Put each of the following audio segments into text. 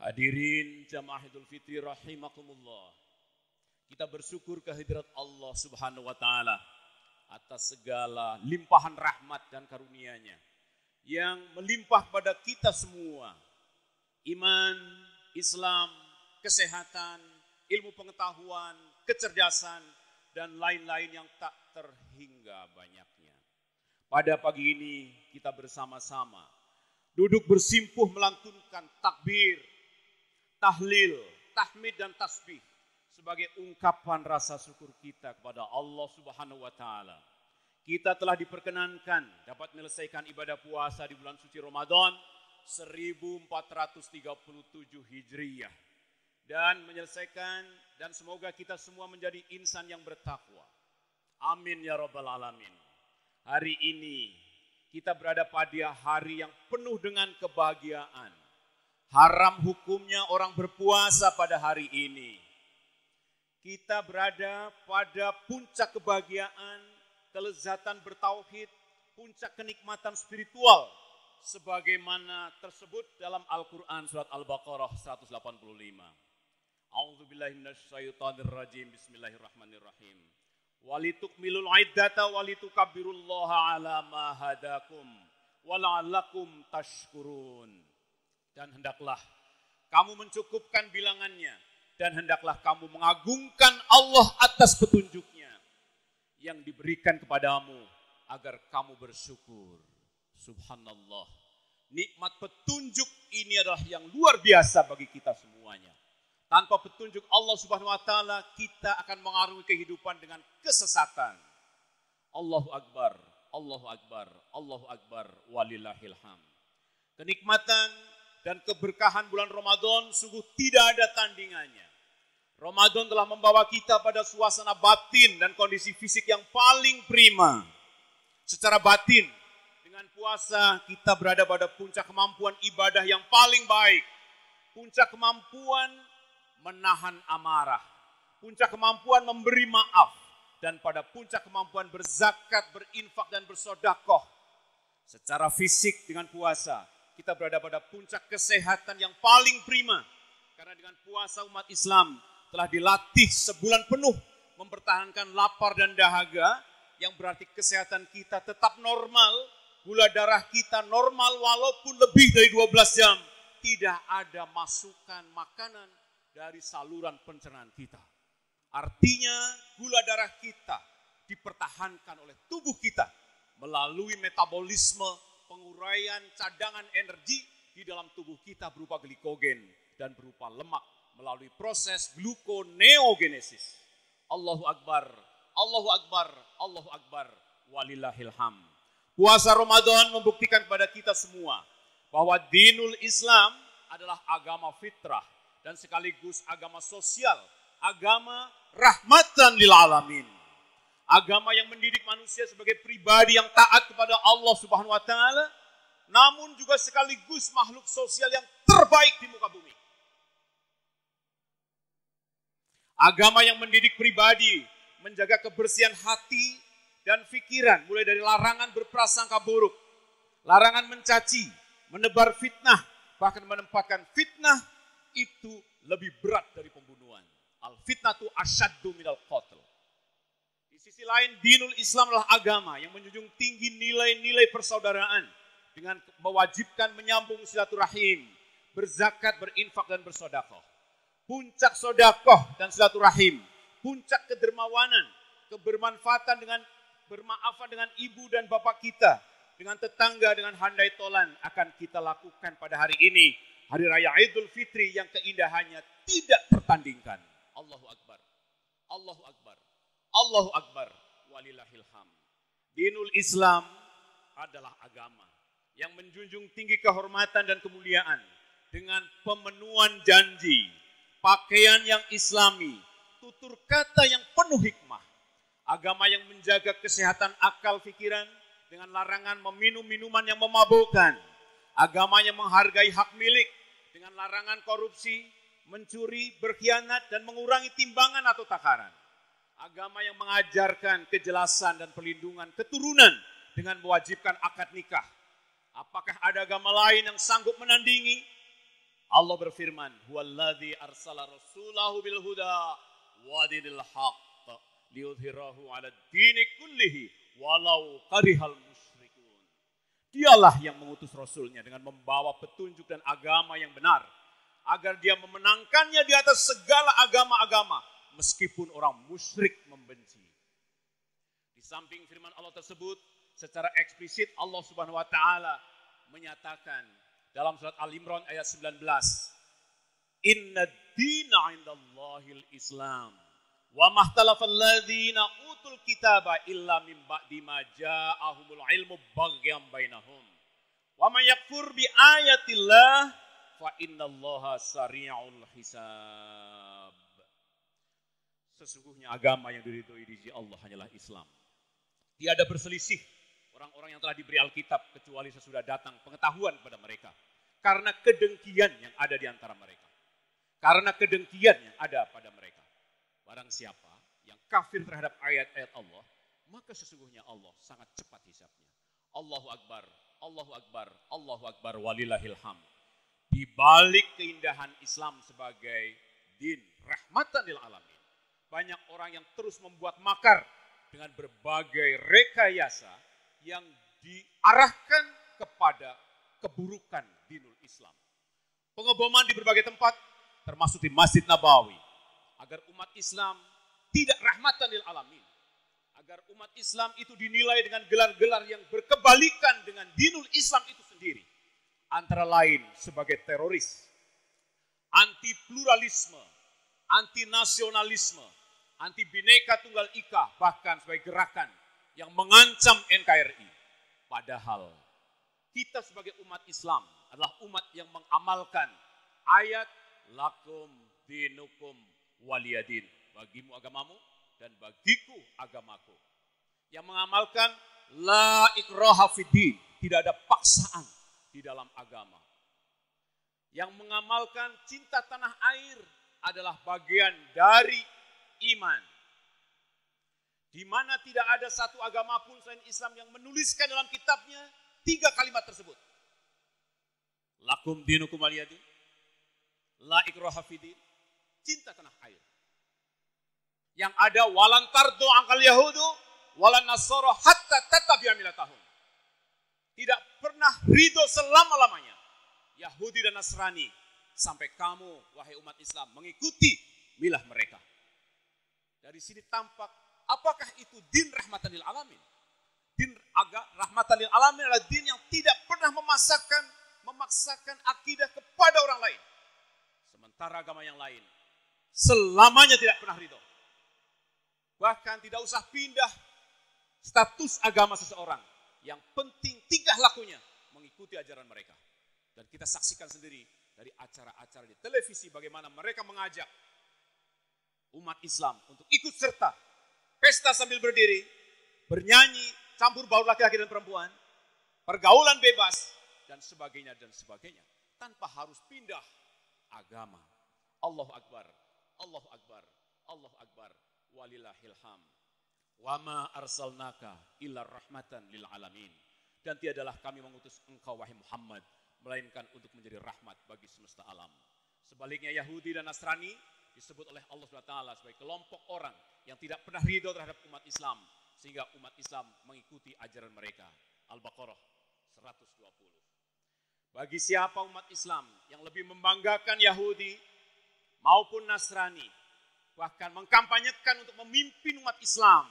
Hadirin jamaah Idul Fitri rahimakumullah. Kita bersyukur kehadirat Allah Subhanahu wa taala atas segala limpahan rahmat dan karunia-Nya yang melimpah pada kita semua. Iman, Islam, kesehatan, ilmu pengetahuan, kecerdasan, dan lain-lain yang tak terhingga banyaknya. Pada pagi ini kita bersama-sama duduk bersimpuh melantunkan takbir, tahlil, tahmid dan tasbih sebagai ungkapan rasa syukur kita kepada Allah Subhanahu wa taala. Kita telah diperkenankan dapat menyelesaikan ibadah puasa di bulan suci Ramadan 1437 Hijriyah dan menyelesaikan, dan semoga kita semua menjadi insan yang bertakwa. Amin ya rabbal alamin. Hari ini kita berada pada hari yang penuh dengan kebahagiaan. Haram hukumnya orang berpuasa pada hari ini. Kita berada pada puncak kebahagiaan, kelezatan bertauhid, puncak kenikmatan spiritual sebagaimana tersebut dalam Al-Qur'an surat Al-Baqarah 185. A'udzubillahi minasyaitonirrajim. Bismillahirrahmanirrahim. Walitukmilul iddata walitukabbirullaha ala ma hadakum wala'allakum tashkurun. Dan hendaklah kamu mencukupkan bilangannya, dan hendaklah kamu mengagungkan Allah atas petunjuknya yang diberikan kepadamu agar kamu bersyukur. Subhanallah. Nikmat petunjuk ini adalah yang luar biasa bagi kita semuanya. Tanpa petunjuk Allah Subhanahu wa taala, kita akan mengarungi kehidupan dengan kesesatan. Allahu Akbar, Allahu Akbar, Allahu Akbar, walillahil hamd. Kenikmatan dan keberkahan bulan Ramadan sungguh tidak ada tandingannya. Ramadan telah membawa kita pada suasana batin dan kondisi fisik yang paling prima. Secara batin, dengan puasa kita berada pada puncak kemampuan ibadah yang paling baik. Puncak kemampuan menahan amarah, puncak kemampuan memberi maaf, dan pada puncak kemampuan berzakat, berinfak, dan bersodakoh. Secara fisik dengan puasa, kita berada pada puncak kesehatan yang paling prima. Karena dengan puasa umat Islam telah dilatih sebulan penuh mempertahankan lapar dan dahaga, yang berarti kesehatan kita tetap normal, gula darah kita normal walaupun lebih dari 12 jam. Tidak ada masukan makanan dari saluran pencernaan kita. Artinya gula darah kita dipertahankan oleh tubuh kita melalui metabolisme, penguraian cadangan energi di dalam tubuh kita berupa glikogen dan berupa lemak melalui proses gluconeogenesis. Allahu Akbar, Allahu Akbar, Allahu Akbar, walillahil hamd. Puasa Ramadan membuktikan kepada kita semua bahwa dinul Islam adalah agama fitrah dan sekaligus agama sosial, agama rahmatan lil alamin. Agama yang mendidik manusia sebagai pribadi yang taat kepada Allah Subhanahu wa taala, namun juga sekaligus makhluk sosial yang terbaik di muka bumi. Agama yang mendidik pribadi menjaga kebersihan hati dan pikiran, mulai dari larangan berprasangka buruk, larangan mencaci, menebar fitnah, bahkan menempatkan fitnah itu lebih berat dari pembunuhan. Al-fitnatu asyaddu minal qatl. Di sisi lain, dinul Islam adalah agama yang menjunjung tinggi nilai-nilai persaudaraan dengan mewajibkan menyambung silaturahim, berzakat, berinfak, dan bersedekah. Puncak sedekah dan silaturahim, puncak kedermawanan, kebermanfaatan dengan bermaafan dengan ibu dan bapak kita, dengan tetangga, dengan handai tolan akan kita lakukan pada hari ini. Hari Raya Idul Fitri yang keindahannya tidak tertandingkan. Allahu Akbar, Allahu Akbar, Allahu Akbar, walillahil hamd. Dinul Islam adalah agama yang menjunjung tinggi kehormatan dan kemuliaan dengan pemenuhan janji, pakaian yang islami, tutur kata yang penuh hikmah. Agama yang menjaga kesehatan akal pikiran dengan larangan meminum minuman yang memabukkan. Agama yang menghargai hak milik dengan larangan korupsi, mencuri, berkhianat, dan mengurangi timbangan atau takaran. Agama yang mengajarkan kejelasan dan perlindungan keturunan dengan mewajibkan akad nikah. Apakah ada agama lain yang sanggup menandingi? Allah berfirman, "Huwallazi arsala rasulahu bil huda wa dinil haqq liyudhhirahu 'ala ad-dini kullihi walau karihal musyrikun." Dialah yang mengutus Rasulnya dengan membawa petunjuk dan agama yang benar, agar dia memenangkannya di atas segala agama-agama, meskipun orang musyrik membenci. Di samping firman Allah tersebut, secara eksplisit Allah Subhanahu wa taala menyatakan dalam surat Al-Imran ayat 19, "Inna ad-dina 'indallahil Islam, wa mahtalafal ladzina utul kitaba illa min ba'di ma ja'ahumul ilmu baghyan bainahum. Wa may yakfur bi ayatillah fa innallaha sari'ul hisab." Sesungguhnya agama yang diridhoi di sisi Allah hanyalah Islam. Tiada berselisih orang-orang yang telah diberi Alkitab kecuali sesudah datang pengetahuan kepada mereka. Karena kedengkian yang ada di antara mereka. Karena kedengkian yang ada pada mereka. Barang siapa yang kafir terhadap ayat-ayat Allah, maka sesungguhnya Allah sangat cepat hisabnya. Allahu Akbar, Allahu Akbar, Allahu Akbar, walillahil hamd. Di balik keindahan Islam sebagai din, rahmatan lil alamin, banyak orang yang terus membuat makar dengan berbagai rekayasa yang diarahkan kepada keburukan dinul Islam. Pengeboman di berbagai tempat, termasuk di Masjid Nabawi, agar umat Islam tidak rahmatan lil alamin, agar umat Islam itu dinilai dengan gelar-gelar yang berkebalikan dengan dinul Islam itu sendiri, antara lain sebagai teroris, anti pluralisme, anti nasionalisme, anti Bhinneka Tunggal Ika, bahkan sebagai gerakan yang mengancam NKRI. Padahal kita sebagai umat Islam adalah umat yang mengamalkan ayat lakum dinukum waliyadin. Bagimu agamamu dan bagiku agamaku. Yang mengamalkan la ikraha fiddin. Tidak ada paksaan di dalam agama. Yang mengamalkan cinta tanah air adalah bagian dari iman. Di mana tidak ada satu agama pun selain Islam yang menuliskan dalam kitabnya 3 kalimat tersebut. Lakum dinukum waliyadin, la ikraha fiddin, cinta tanah air. Yang ada walan tardu angkal yahudu walan nasara hatta tattabi'a millatahum. Tidak pernah ridho selama-lamanya Yahudi dan Nasrani sampai kamu wahai umat Islam mengikuti milah mereka. Dari sini tampak apakah itu din rahmatan lil alamin? Din rahmatan lil alamin adalah din yang tidak pernah memaksakan akidah kepada orang lain. Sementara agama yang lain selamanya tidak pernah ridho. Bahkan tidak usah pindah status agama seseorang. Yang penting tingkah lakunya mengikuti ajaran mereka. Dan kita saksikan sendiri dari acara-acara di televisi bagaimana mereka mengajak umat Islam untuk ikut serta pesta sambil berdiri, bernyanyi, campur baur laki-laki dan perempuan, pergaulan bebas, dan sebagainya, tanpa harus pindah agama. Allahu Akbar, Allahu Akbar, Allahu Akbar, walillahil hamd. Wa ma arsalnaka illa rahmatan lil alamin. Dan tiadalah kami mengutus engkau wahai Muhammad, melainkan untuk menjadi rahmat bagi semesta alam. Sebaliknya Yahudi dan Nasrani disebut oleh Allah SWT sebagai kelompok orang yang tidak pernah ridho terhadap umat Islam, sehingga umat Islam mengikuti ajaran mereka. Al-Baqarah 120. Bagi siapa umat Islam yang lebih membanggakan Yahudi maupun Nasrani, bahkan mengkampanyekan untuk memimpin umat Islam,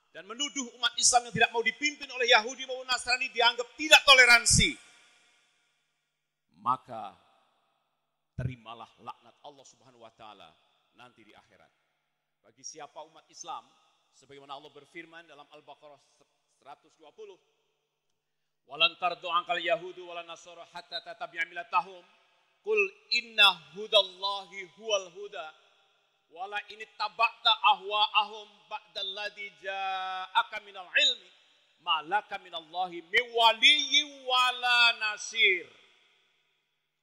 dan menuduh umat Islam yang tidak mau dipimpin oleh Yahudi maupun Nasrani dianggap tidak toleransi, maka terimalah laknat Allah Subhanahu wa taala nanti di akhirat. Bagi siapa umat Islam, sebagaimana Allah berfirman dalam Al-Baqarah 120, "Walan tardu angkal yahudu walan nasara hatta tattabi'a millatahum, qul inna hudallahi huwal huda, wala in taba'ta ahwa'ahum ba'dalladzi ja'aka minal ilmi, ma laka minallahi min waliyyin wala nasir."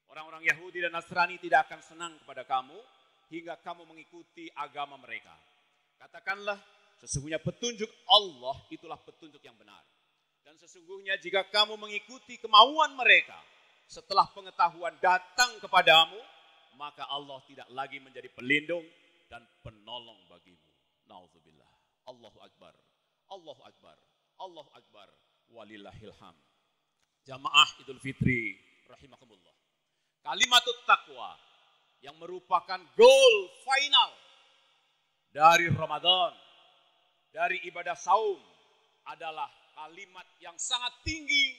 Orang-orang Yahudi dan Nasrani tidak akan senang kepada kamu hingga kamu mengikuti agama mereka. Katakanlah, sesungguhnya petunjuk Allah itulah petunjuk yang benar. Dan sesungguhnya jika kamu mengikuti kemauan mereka, setelah pengetahuan datang kepadamu, maka Allah tidak lagi menjadi pelindung dan penolong bagimu. Nauzubillah. Allahu Akbar. Allahu Akbar. Allahu Akbar. Walillahil hamd. Jamaah Idul Fitri rahimakumullah. Kalimatut taqwa yang merupakan goal final dari Ramadan, dari ibadah saum, adalah kalimat yang sangat tinggi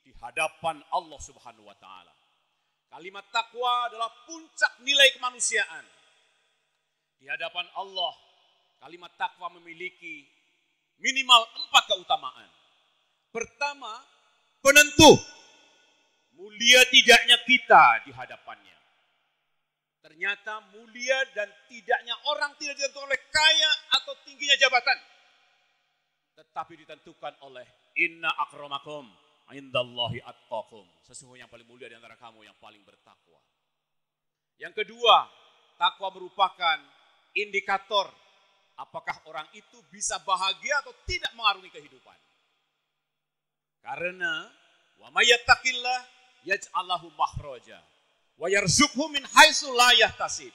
di hadapan Allah Subhanahu wa taala. Kalimat takwa adalah puncak nilai kemanusiaan. Di hadapan Allah, kalimat takwa memiliki minimal 4 keutamaan. Pertama, penentu mulia tidaknya kita di hadapannya. Ternyata mulia dan tidaknya orang tidak ditentukan oleh kaya atau tingginya jabatan, tetapi ditentukan oleh inna akramakum indallahi atqakum. Sesungguhnya yang paling mulia di antara kamu yang paling bertakwa. Yang kedua, takwa merupakan indikator apakah orang itu bisa bahagia atau tidak mengarungi kehidupan. Karena wa may yattaqillah yaj'al lahu makhraja wa yarzuqhu min haitsu la yahtasib.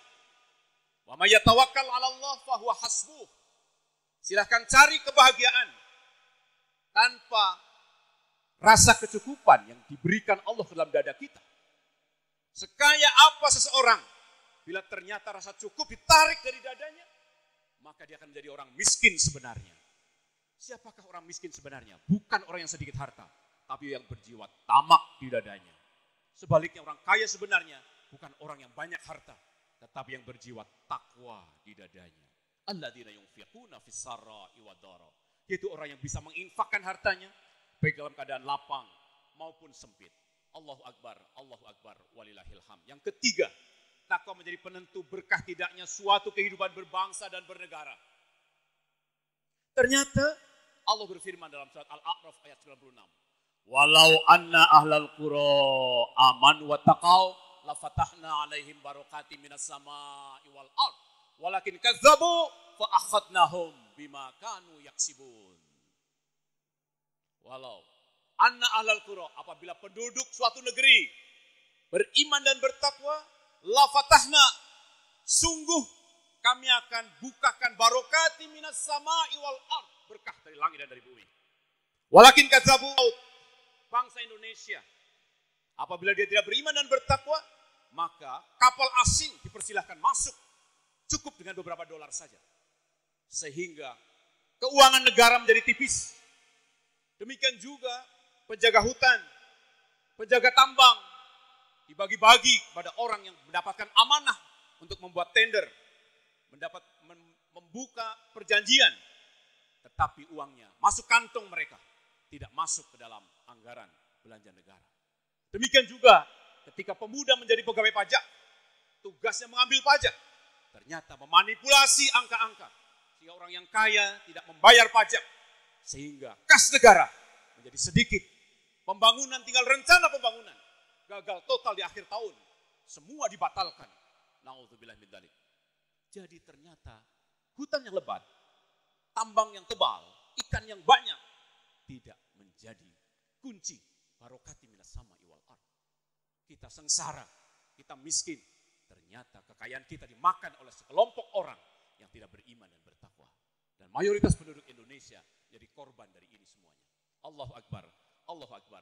Wa may yatawakkal 'ala Allah fa huwa hasbuh. Silakan cari kebahagiaan tanpa rasa kecukupan yang diberikan Allah ke dalam dada kita. Sekaya apa seseorang, bila ternyata rasa cukup ditarik dari dadanya, maka dia akan menjadi orang miskin sebenarnya. Siapakah orang miskin sebenarnya? Bukan orang yang sedikit harta, tapi yang berjiwa tamak di dadanya. Sebaliknya orang kaya sebenarnya bukan orang yang banyak harta, tetapi yang berjiwa takwa di dadanya. Alladzina yunfiquna fis sarra'i wad dharra. Yaitu orang yang bisa menginfakkan hartanya baik dalam keadaan lapang maupun sempit. Allahu Akbar, walillahil hamd. Yang ketiga, takwa menjadi penentu berkah tidaknya suatu kehidupan berbangsa dan bernegara. Ternyata Allah berfirman dalam surat Al-A'raf ayat 96. Walau anna ahlal qura amanu wattaqau lafatahna alaihim barakatim minas sama'i wal ard walakin kazzabu fa akhadnahum bima kanu yaksibun. Walau anna ahlal qura, apabila penduduk suatu negeri beriman dan bertakwa, la fatahna, sungguh kami akan bukakan barokati minas sama'i wal ard, berkah dari langit dan dari bumi. Walakin kadzabu, bangsa Indonesia, apabila dia tidak beriman dan bertakwa, maka kapal asing dipersilahkan masuk cukup dengan beberapa dolar saja, sehingga keuangan negara menjadi tipis. Demikian juga penjaga hutan, penjaga tambang dibagi-bagi kepada orang yang mendapatkan amanah untuk membuat tender, membuka perjanjian, tetapi uangnya masuk kantong mereka, tidak masuk ke dalam anggaran belanja negara. Demikian juga ketika pemuda menjadi pegawai pajak, tugasnya mengambil pajak, ternyata memanipulasi angka-angka, sehingga orang yang kaya tidak membayar pajak, sehingga kas negara menjadi sedikit. Pembangunan tinggal rencana pembangunan, gagal total di akhir tahun, semua dibatalkan. Nauzubillah min dzalik. Jadi ternyata hutan yang lebat, tambang yang tebal, ikan yang banyak tidak menjadi kunci barokati minas sama'i wal ard. Kita sengsara, kita miskin, ternyata kekayaan kita dimakan oleh sekelompok orang yang tidak beriman dan bertakwa. Dan mayoritas penduduk Indonesia jadi korban dari ini semuanya. Allahu Akbar,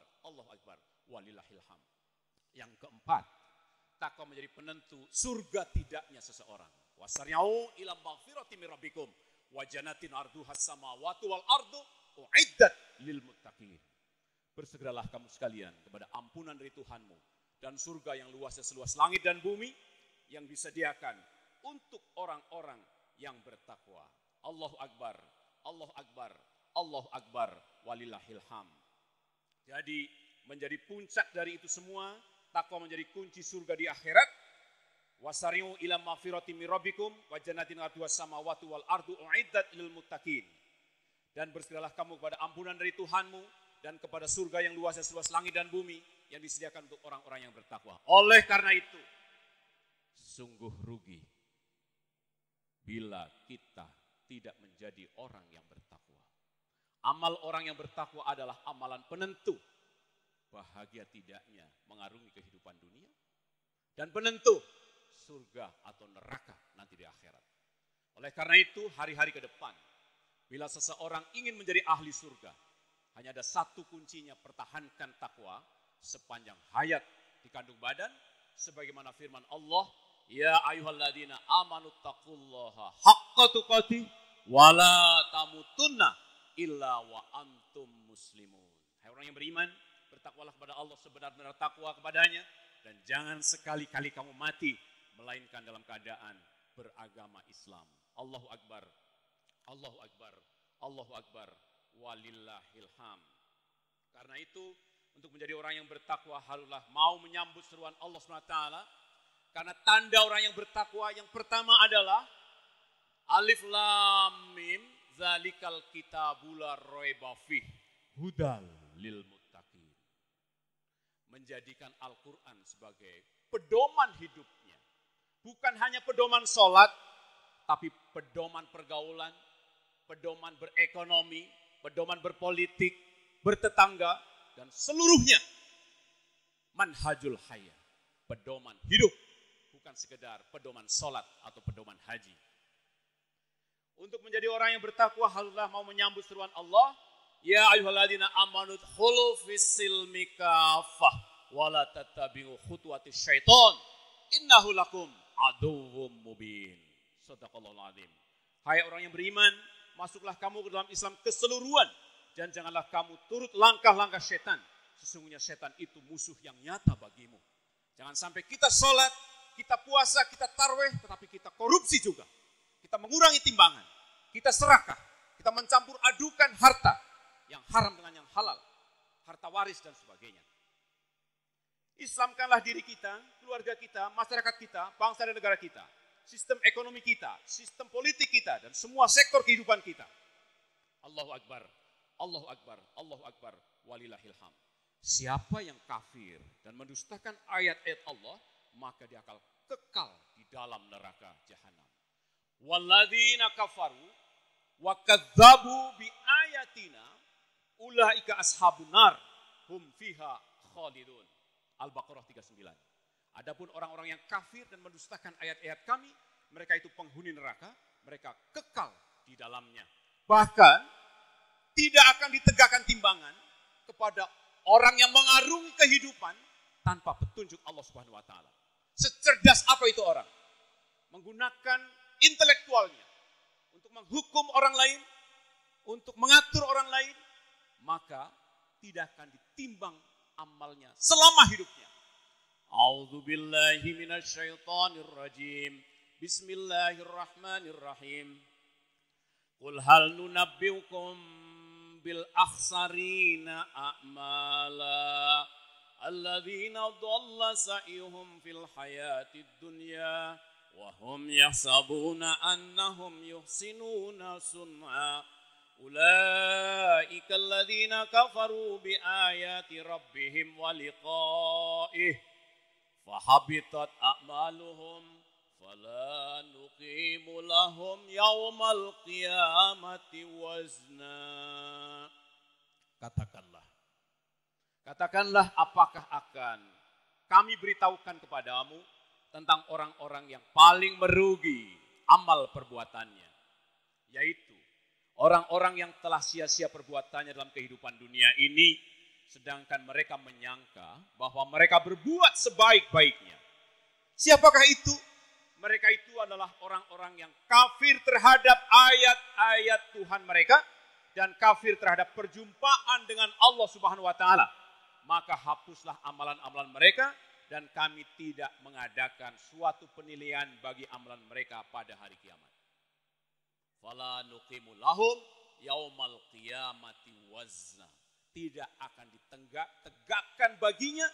walillahil hamd. Yang keempat, takwa menjadi penentu surga tidaknya seseorang. Wasari'u ila maghfirati min rabbikum wa jannatin arduhas samawati wal ardu uiddat lil muttaqin. Bersegeralah kamu sekalian kepada ampunan dari Tuhanmu dan surga yang luasnya seluas langit dan bumi yang disediakan untuk orang-orang yang bertakwa. Allahu Akbar, walillahil hamd. Jadi menjadi puncak dari itu semua, takwa menjadi kunci surga di akhirat. Wasari'u ila maghfirati min rabbikum wa jannatin 'arduhas samawati wal ardu uiddat lil muttaqin. Dan bersegeralah kamu kepada ampunan dari Tuhanmu dan kepada surga yang luasnya seluas langit dan bumi yang disediakan untuk orang-orang yang bertakwa. Oleh karena itu, sungguh rugi bila kita tidak menjadi orang yang bertakwa. Amal orang yang bertakwa adalah amalan penentu bahagia tidaknya mengarungi kehidupan dunia, dan penentu surga atau neraka nanti di akhirat. Oleh karena itu, hari-hari ke depan, bila seseorang ingin menjadi ahli surga, hanya ada satu kuncinya: pertahankan takwa sepanjang hayat di kandung badan, sebagaimana firman Allah, ya ayyuhalladzina amanu taqullaha haqqa tuqatih wa la tamutunna illa wa antum muslimun. Hai orang yang beriman, bertakwalah kepada Allah sebenar-benar takwa kepadanya, dan jangan sekali-kali kamu mati melainkan dalam keadaan beragama Islam. Allahu Akbar, Allahu Akbar, Allahu Akbar, walillahil hamd. Karena itu, untuk menjadi orang yang bertakwa haruslah mau menyambut seruan Allah SWT. Karena tanda orang yang bertakwa yang pertama adalah alif lam mim zalikal kitabul la raiba fih hudal lil muttaqin. Menjadikan Al-Quran sebagai pedoman hidupnya. Bukan hanya pedoman sholat, tapi pedoman pergaulan, pedoman berekonomi, pedoman berpolitik, bertetangga, dan seluruhnya. Manhajul hayat, pedoman hidup, bukan sekedar pedoman sholat atau pedoman haji. Untuk menjadi orang yang bertakwa haruslah mau menyambut seruan Allah, ya ayyuhalladzina amanu dkhulu fis-silmi kafah wa la tattabi'u khutuwatis syaiton innahu lakum aduwwum mubin. Shadaqallahul azim. Hai orang yang beriman, masuklah kamu ke dalam Islam keseluruhan, dan janganlah kamu turut langkah-langkah setan. Sesungguhnya setan itu musuh yang nyata bagimu. Jangan sampai kita sholat, kita puasa, kita tarweh, tetapi kita korupsi juga. Kita mengurangi timbangan, kita serakah, kita mencampur adukan harta yang haram dengan yang halal, harta waris dan sebagainya. Islamkanlah diri kita, keluarga kita, masyarakat kita, bangsa dan negara kita, sistem ekonomi kita, sistem politik kita, dan semua sektor kehidupan kita. Allahu Akbar, Allahu Akbar, Allahu Akbar, walillahil hamd. Siapa yang kafir dan mendustakan ayat-ayat Allah, maka dia akan kekal di dalam neraka jahanam. Walladzina kafaru wa kadzabu bi ayatina ulaika ashabun nar hum fiha khalidun. Al-Baqarah 39. Adapun orang-orang yang kafir dan mendustakan ayat-ayat kami, mereka itu penghuni neraka, mereka kekal di dalamnya. Bahkan tidak akan ditegakkan timbangan kepada orang yang mengarungi kehidupan tanpa petunjuk Allah Subhanahu wa taala. Secerdas apa itu orang? Menggunakan intelektualnya untuk menghukum orang lain, untuk mengatur orang lain, maka tidak akan ditimbang amalnya selama hidupnya. A'udzubillahi minasyaitonirrajim. Bismillahirrahmanirrahim. Qul hal nunabbiukum bil akhsarina a'mala alladzina dhalla sa'yuhum fil hayatid dunya wa hum yahsabuna annahum yuhsinuna sun'a. Ulaika alladzina kafaru bi ayati rabbihim wa liqa'ih fahabitat a'maluhum fala nuqimu lahum yaumal qiyamati wazna. Katakanlah apakah akan kami beritahukan kepadamu tentang orang-orang yang paling merugi amal perbuatannya, yaitu orang-orang yang telah sia-sia perbuatannya dalam kehidupan dunia ini, sedangkan mereka menyangka bahwa mereka berbuat sebaik-baiknya. Siapakah itu? Mereka itu adalah orang-orang yang kafir terhadap ayat-ayat Tuhan mereka dan kafir terhadap perjumpaan dengan Allah Subhanahu wa taala. Maka hapuslah amalan-amalan mereka dan kami tidak mengadakan suatu penilaian bagi amalan mereka pada hari kiamat. Fala nuqimu lahum yaumal qiyamati wazna. Tidak akan ditegakkan baginya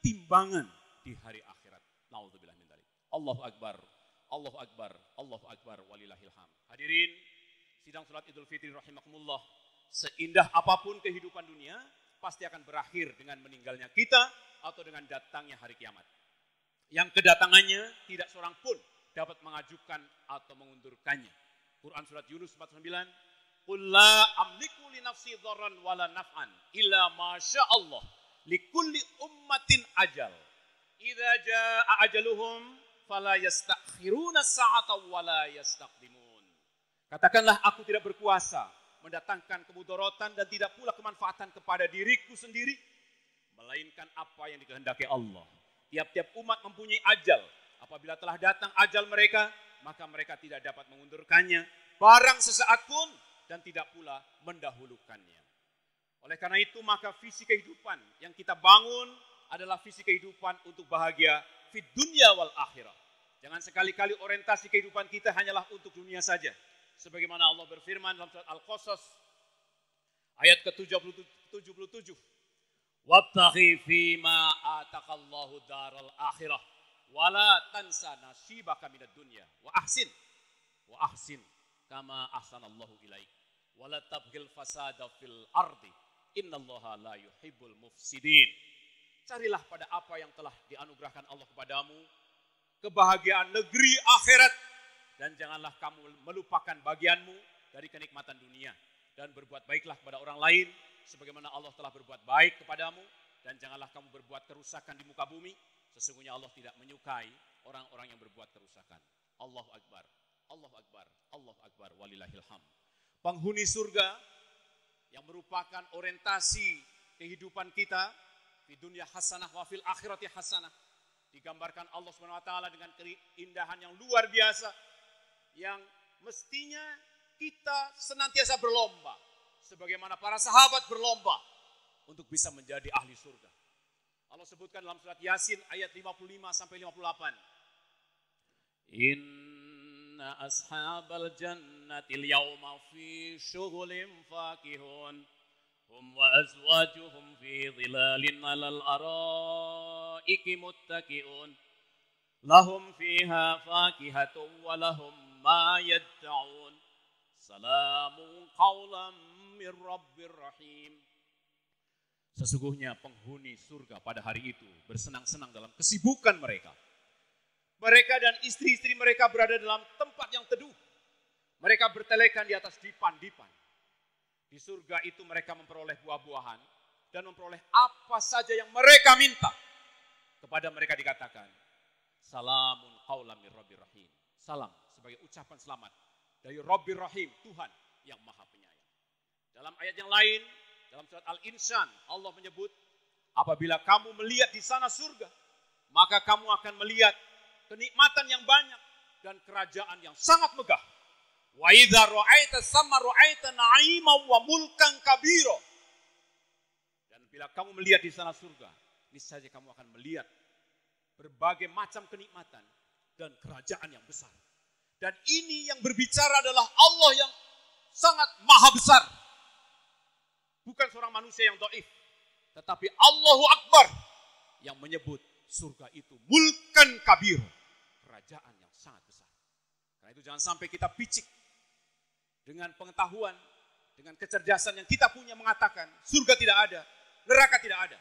timbangan di hari akhirat. Nauzubillah min dzalik. Allahu Akbar, Allahu Akbar, Allahu Akbar, walillahil hamd. Hadirin sidang salat Idul Fitri rahimakumullah. Seindah apapun kehidupan dunia, pasti akan berakhir dengan meninggalnya kita atau dengan datangnya hari kiamat. Yang kedatangannya tidak seorang pun dapat mengajukan atau mengundurkannya. Quran surat Yunus 49, "Qul la amliku li nafsi dharran wala naf'an illa ma syaa Allah. likulli ummatin ajal. Idza jaa ajaluhum fala yastakhiruna sa'ata wa la yastaqdimun. Katakanlah aku tidak berkuasa mendatangkan kemudaratan dan tidak pula kemanfaatan kepada diriku sendiri, melainkan apa yang dikehendaki Allah. Tiap-tiap umat mempunyai ajal. Apabila telah datang ajal mereka, maka mereka tidak dapat mengundurkannya barang sesaat pun dan tidak pula mendahulukannya. Oleh karena itu maka visi kehidupan yang kita bangun adalah visi kehidupan untuk bahagia fid dunya wal akhirah. Jangan sekali-kali orientasi kehidupan kita hanyalah untuk dunia saja. Sebagaimana Allah berfirman dalam surat Al-Qasas ayat ke-77. Wabtaghi fima ataqallahu daral akhirah wala tansa nasibaka minad dunya wa ahsin kama ahsanallahu ilaik wala tabghil fasada fil ardi innallaha la yuhibbul mufsidin. Carilah pada apa yang telah dianugerahkan Allah kepadamu, kebahagiaan negeri akhirat, dan janganlah kamu melupakan bagianmu dari kenikmatan dunia, dan berbuat baiklah kepada orang lain sebagaimana Allah telah berbuat baik kepadamu, dan janganlah kamu berbuat kerusakan di muka bumi. Sesungguhnya Allah tidak menyukai orang-orang yang berbuat kerusakan. Allahu Akbar, Allahu Akbar, Allahu Akbar, walillahil hamd. Penghuni surga yang merupakan orientasi kehidupan kita di dunia hasanah wa fil akhirati hasanah, digambarkan Allah Subhanahu wa taala dengan keindahan yang luar biasa yang mestinya kita senantiasa berlomba sebagaimana para sahabat berlomba untuk bisa menjadi ahli surga. Allah sebutkan dalam surat Yasin ayat 55 sampai 58. Inna ashabal jannatil yawma fi syughulin fakihun hum wa azwajuhum fi dhilalin 'alal araiki muttaqiun lahum fiha fakihatun wa lahum ma yad'un salamun qawlan mir rabbir rahim. Sesungguhnya penghuni surga pada hari itu bersenang-senang dalam kesibukan mereka. Mereka dan istri-istri mereka berada dalam tempat yang teduh. Mereka bertelekan di atas dipan-dipan. Di surga itu mereka memperoleh buah-buahan dan memperoleh apa saja yang mereka minta. Kepada mereka dikatakan, salamun qaulam mir rabbir rahim. Salam sebagai ucapan selamat dari Rabbir Rahim, Tuhan yang Maha Penyayang. Dalam ayat yang lain, dalam surat Al-Insan, Allah menyebut, apabila kamu melihat di sana surga, maka kamu akan melihat kenikmatan yang banyak dan kerajaan yang sangat megah. Wa idza ra'aita samma ra'aita na'iman wa mulkan kabira. Dan bila kamu melihat di sana surga, niscaya kamu akan melihat berbagai macam kenikmatan dan kerajaan yang besar. Dan ini yang berbicara adalah Allah yang sangat maha besar. Bukan seorang manusia yang dhaif, tetapi Allahu Akbar yang menyebut surga itu mulkan kabir, kerajaan yang sangat besar. Karena itu jangan sampai kita picik dengan pengetahuan, dengan kecerdasan yang kita punya mengatakan surga tidak ada, neraka tidak ada.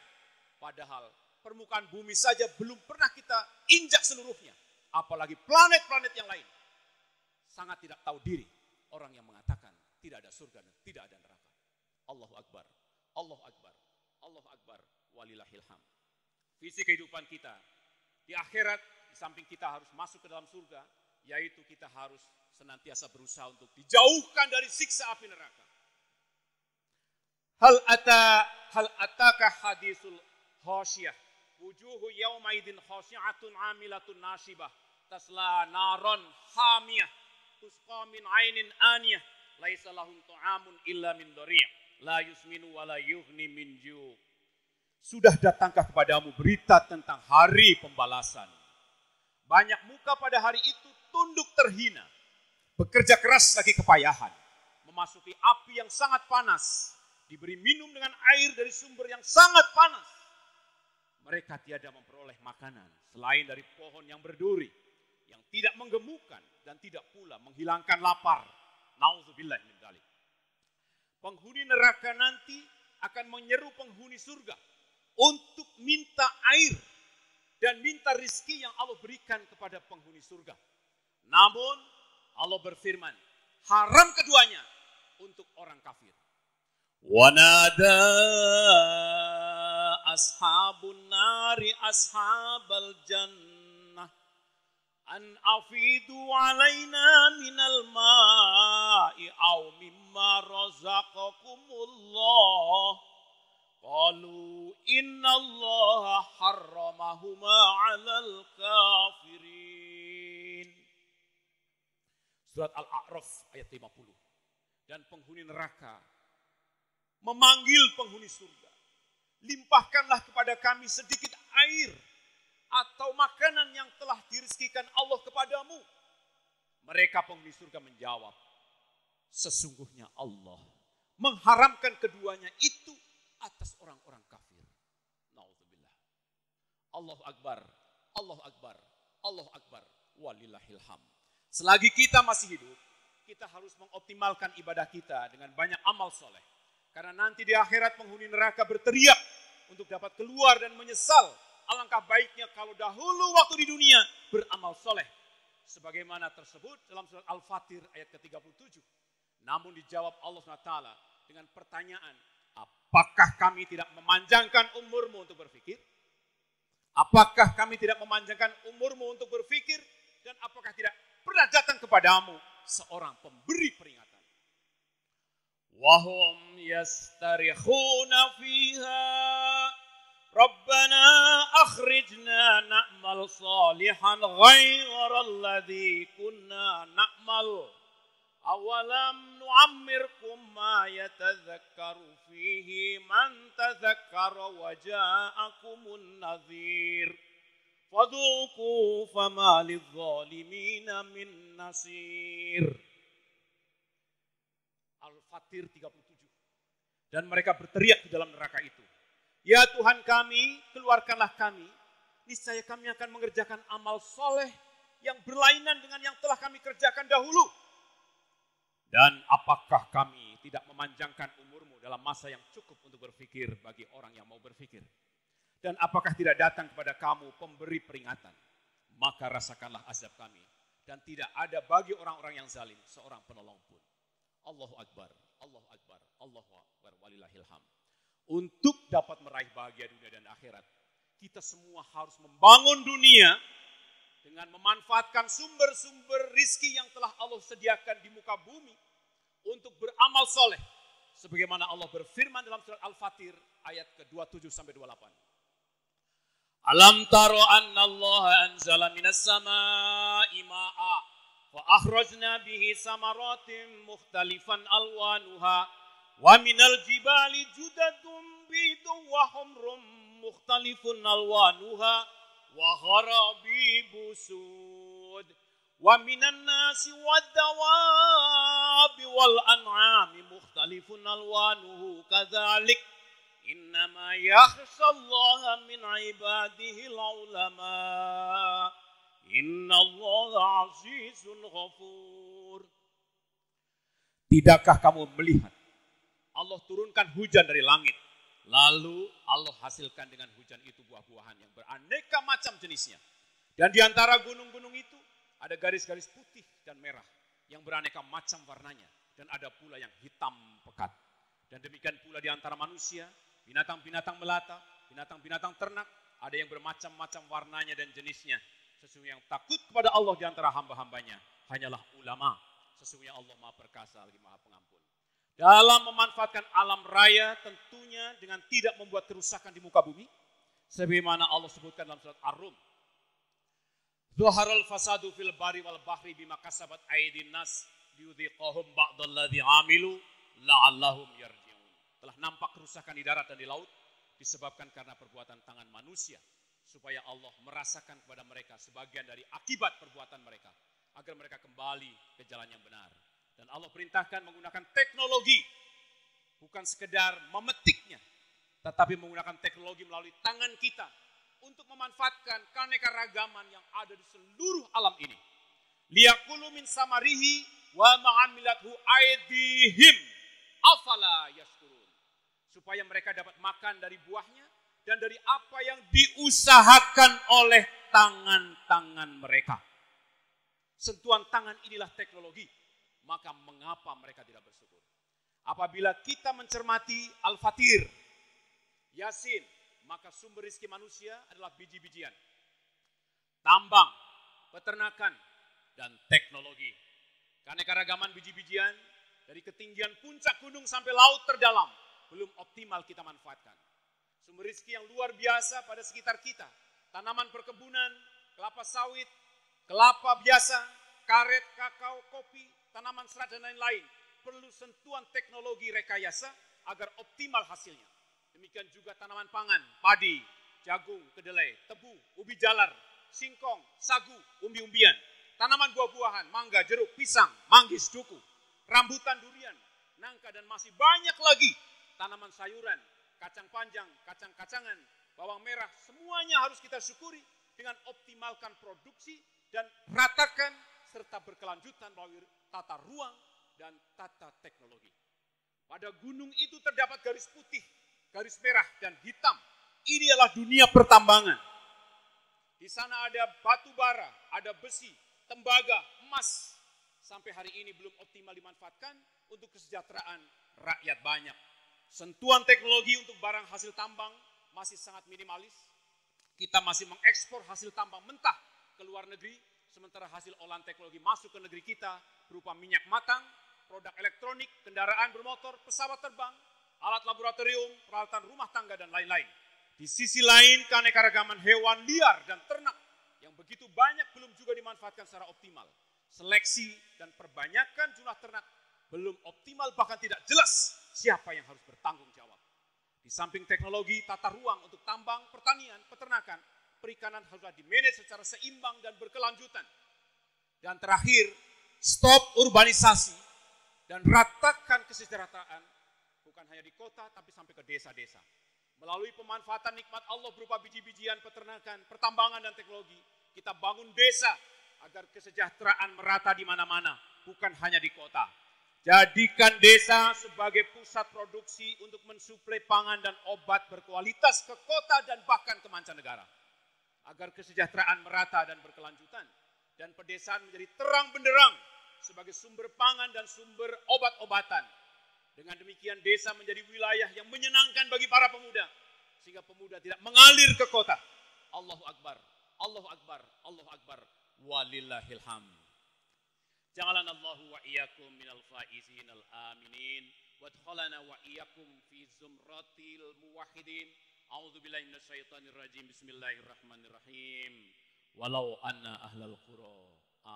Padahal permukaan bumi saja belum pernah kita injak seluruhnya, apalagi planet-planet yang lain. Sangat tidak tahu diri orang yang mengatakan tidak ada surga dan tidak ada neraka. Allahu Akbar, Allahu Akbar, Allahu Akbar, walillahil hamd. Visi kehidupan kita di akhirat, di samping kita harus masuk ke dalam surga, yaitu kita harus senantiasa berusaha untuk dijauhkan dari siksa api neraka. Hal ataka hadisul khasyah, wujuhu yaumaidin khasyi'atun 'amilatun nasibah, tasla naron hamiyah, tusqa min 'ainin aniyah, laisa lahum ta'amun illa min dhari'. La yusminu wa la yughni min ju'. Sudah datangkah kepadamu berita tentang hari pembalasan? Banyak muka pada hari itu tunduk terhina, bekerja keras lagi kepayahan, memasuki api yang sangat panas, diberi minum dengan air dari sumber yang sangat panas. Mereka tiada memperoleh makanan selain dari pohon yang berduri, yang tidak menggemukkan dan tidak pula menghilangkan lapar. Nauzubillah min dzalik. Penghuni neraka nanti akan menyeru penghuni surga untuk minta air dan minta rizki yang Allah berikan kepada penghuni surga. Namun Allah berfirman, haram keduanya untuk orang kafir. ونادى أصحاب النار أصحاب الجنة أن أفيضوا علينا من الماء أو مما رزقكم الله قالوا إن الله حرمهما على الكافرين. Surat Al-A'raf ayat 50. Dan penghuni neraka memanggil penghuni surga, limpahkanlah kepada kami sedikit air atau makanan yang telah dirizkikan Allah kepadamu. Mereka penghuni surga menjawab, sesungguhnya Allah mengharamkan keduanya itu atas orang-orang kafir. Na'udzubillah. Allahu Akbar, Allahu Akbar, Allahu Akbar, walillahil hamd. Selagi kita masih hidup, kita harus mengoptimalkan ibadah kita dengan banyak amal soleh. Karena nanti di akhirat penghuni neraka berteriak untuk dapat keluar dan menyesal. Alangkah baiknya kalau dahulu waktu di dunia beramal soleh. Sebagaimana tersebut dalam surat Al-Fatir ayat ke-37. Namun dijawab Allah SWT dengan pertanyaan, apakah kami tidak memanjangkan umurmu untuk berpikir? Apakah kami tidak memanjangkan umurmu untuk berpikir? Dan apakah tidak pernah datang kepadamu seorang pemberi peringatan? Wahum yastarikhuna fiha Rabbana akhrijna na'mal salihan ghayra alladhi kunna na'mal awalam nu'ammirkum ma yatadhakkaru fihi man tadhakkara wa ja'akumun nadhir fadhuku fama lidh-dhalimina min nasir. Al-Fatir 37. Dan mereka berteriak di dalam neraka itu, ya Tuhan kami, keluarkanlah kami, niscaya kami akan mengerjakan amal soleh yang berlainan dengan yang telah kami kerjakan dahulu. Dan apakah kami tidak memanjangkan umurmu dalam masa yang cukup untuk berpikir bagi orang yang mau berpikir? Dan apakah tidak datang kepada kamu pemberi peringatan? Maka rasakanlah azab kami. Dan tidak ada bagi orang-orang yang zalim seorang penolong pun. Allahu Akbar, Allahu Akbar, Allahu Akbar, walillahil hamd. Untuk dapat meraih bahagia dunia dan akhirat, kita semua harus membangun dunia dengan memanfaatkan sumber-sumber rizki yang telah Allah sediakan di muka bumi untuk beramal soleh. Sebagaimana Allah berfirman dalam surat Al-Fatir ayat ke-27 sampai 28. Alam taro anna Allah anzala minas sama'i ma'a fa akhrajna bihi samaratin mukhtalifan alwanuha wa minal jibali judadun bidun wa humrum mukhtalifun alwanuha wa gharabibu sud wa minan nasi wad dawabi wal an'ami mukhtalifun alwanuhu kadzalik innama yakhshallaha min ibadihi ulama innallaha azizun ghafur. Tidakkah kamu melihat Allah turunkan hujan dari langit, lalu Allah hasilkan dengan hujan itu buah-buahan yang beraneka macam jenisnya. Dan di antara gunung-gunung itu ada garis-garis putih dan merah yang beraneka macam warnanya. Dan ada pula yang hitam pekat. Dan demikian pula di antara manusia, binatang-binatang melata, binatang-binatang ternak, ada yang bermacam-macam warnanya dan jenisnya. Sesungguhnya yang takut kepada Allah di antara hamba-hambanya hanyalah ulama. Sesungguhnya Allah Maha Perkasa lagi Maha Pengampun. Dalam memanfaatkan alam raya tentunya dengan tidak membuat kerusakan di muka bumi. Sebagaimana Allah sebutkan dalam surat Ar-Rum. Zuharul fasadu fil bari wal bahri bima kasabat aydin nas liyudhiqahum ba'dalladzi amilu la'allahum yarji'un. Telah nampak kerusakan di darat dan di laut disebabkan karena perbuatan tangan manusia. Supaya Allah merasakan kepada mereka sebagian dari akibat perbuatan mereka. Agar mereka kembali ke jalan yang benar. Dan Allah perintahkan menggunakan teknologi. Bukan sekedar memetiknya. Tetapi menggunakan teknologi melalui tangan kita. Untuk memanfaatkan keanekaragaman yang ada di seluruh alam ini. Liyakulu min samarihi wa ma'amilathu aydihim. Afala yashkurun. Supaya mereka dapat makan dari buahnya. Dan dari apa yang diusahakan oleh tangan-tangan mereka. Sentuhan tangan inilah teknologi. Maka mengapa mereka tidak bersyukur? Apabila kita mencermati Al-Fatir, Yasin, maka sumber rezeki manusia adalah biji-bijian, tambang, peternakan, dan teknologi. Keanekaragaman biji-bijian dari ketinggian puncak gunung sampai laut terdalam belum optimal kita manfaatkan. Sumber rezeki yang luar biasa pada sekitar kita, tanaman perkebunan, kelapa sawit, kelapa biasa, karet, kakao, kopi, tanaman serat dan lain-lain, perlu sentuhan teknologi rekayasa agar optimal hasilnya. Demikian juga tanaman pangan, padi, jagung, kedelai, tebu, ubi jalar, singkong, sagu, umbi-umbian. Tanaman buah-buahan, mangga, jeruk, pisang, manggis, duku, rambutan, durian, nangka, dan masih banyak lagi. Tanaman sayuran, kacang panjang, kacang-kacangan, bawang merah, semuanya harus kita syukuri dengan optimalkan produksi dan ratakan serta berkelanjutan melalui tata ruang dan tata teknologi. Pada gunung itu terdapat garis putih, garis merah, dan hitam. Ini adalah dunia pertambangan. Di sana ada batu bara, ada besi, tembaga, emas. Sampai hari ini belum optimal dimanfaatkan untuk kesejahteraan rakyat banyak. Sentuhan teknologi untuk barang hasil tambang masih sangat minimalis. Kita masih mengekspor hasil tambang mentah ke luar negeri, sementara hasil olahan teknologi masuk ke negeri kita berupa minyak matang, produk elektronik, kendaraan bermotor, pesawat terbang, alat laboratorium, peralatan rumah tangga, dan lain-lain. Di sisi lain, keanekaragaman hewan liar dan ternak yang begitu banyak belum juga dimanfaatkan secara optimal. Seleksi dan perbanyakan jumlah ternak belum optimal, bahkan tidak jelas siapa yang harus bertanggung jawab. Di samping teknologi, tata ruang untuk tambang, pertanian, peternakan, perikanan haruslah dimanage secara seimbang dan berkelanjutan. Dan terakhir, stop urbanisasi dan ratakan kesejahteraan bukan hanya di kota tapi sampai ke desa-desa. Melalui pemanfaatan nikmat Allah berupa biji-bijian, peternakan, pertambangan, dan teknologi, kita bangun desa agar kesejahteraan merata di mana-mana, bukan hanya di kota. Jadikan desa sebagai pusat produksi untuk mensuplai pangan dan obat berkualitas ke kota dan bahkan ke mancanegara. Agar kesejahteraan merata dan berkelanjutan, dan pedesaan menjadi terang benderang sebagai sumber pangan dan sumber obat-obatan. Dengan demikian desa menjadi wilayah yang menyenangkan bagi para pemuda, sehingga pemuda tidak mengalir ke kota. Allahu Akbar, Allahu Akbar, Allahu Akbar, walillahil hamd. Ja'alana Allahu wa iyyakum minal faizin al aminin wa adkhalana wa iyyakum fi zumratil muwahhidin. A'udzubillahi minasyaitonir rajim. Bismillahirrahmanirrahim. Walau anna ahlal qura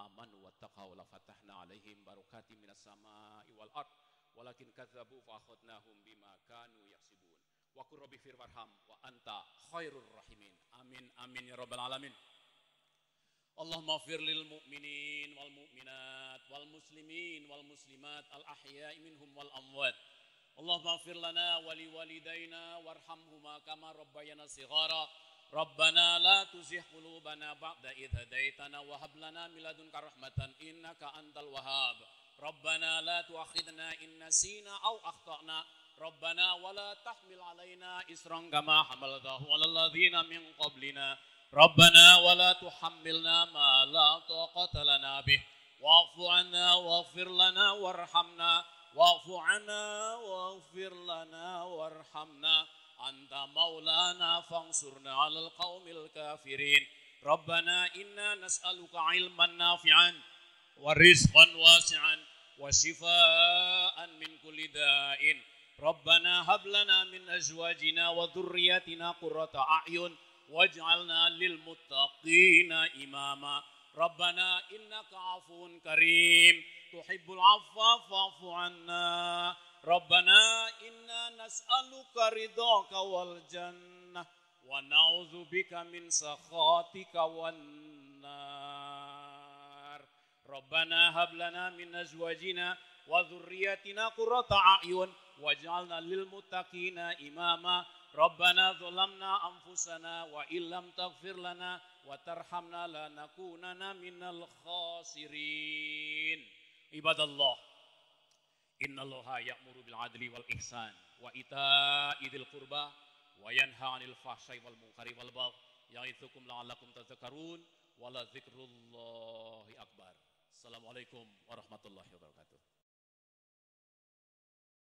amanu wattaqaw la fatahna 'alaihim barakatim minas sama'i wal ard walakin kadzabu fa akhadnahum bima kanu yaksibun. Wa qur rabbi fir warham wa anta khairur rahimin. Amin amin ya rabbal alamin. Allahumma ighfir lil mu'minin wal mu'minat wal muslimin wal muslimat al ahya'i minhum wal amwat. Allahumma ighfir lana wa li walidayna warhamhuma kama rabbayana shighara. Rabbana la tuzigh qulubana ba'da idh hadaitana wa hab lana min ladunka rahmatan innaka antal wahhab. Rabbana la tu'akhidna in nasina aw akhtana. Rabbana wa la tahmil alaina isran kama hamaltahu 'alal ladzina min qablina. Rabbana wa la tuhammilna ma la taqata lana bih. Wa'fu 'anna waghfir lana warhamna. Wa'fu 'anna waghfir lana warhamna. Anta maulana fansurna 'alal qaumil kafirin. Rabbana inna nas'aluka 'ilman nafi'an wa rizqan wasi'an wa shifaa'an min kulli da'in. Rabbana hab lana min azwajina wa dhurriyyatina qurrata a'yun waj'alna lil muttaqina imama. Rabbana innaka 'afuwun karim tuhibbul 'afwa fa'fu 'anna. Rabbana inna nas'aluka ridhaka wal jannah wa na'udzubika min sakhatika wan nar. Rabbana hab lana min azwajina wa dhurriyyatina qurrata a'yun waj'alna lil muttaqina imama. Rabbana zalamna anfusana wa illam taghfir lana wa tarhamna lanakunanna minal khasirin. Ibadallah, innallaha ya'muru bil adli wal ihsan wa ita'i dzil qurba wa yanha 'anil fahsya'i wal munkari wal baghi ya'idzukum la'allakum tadhakkarun wa la dzikrullahi akbar. Assalamualaikum warahmatullahi wabarakatuh.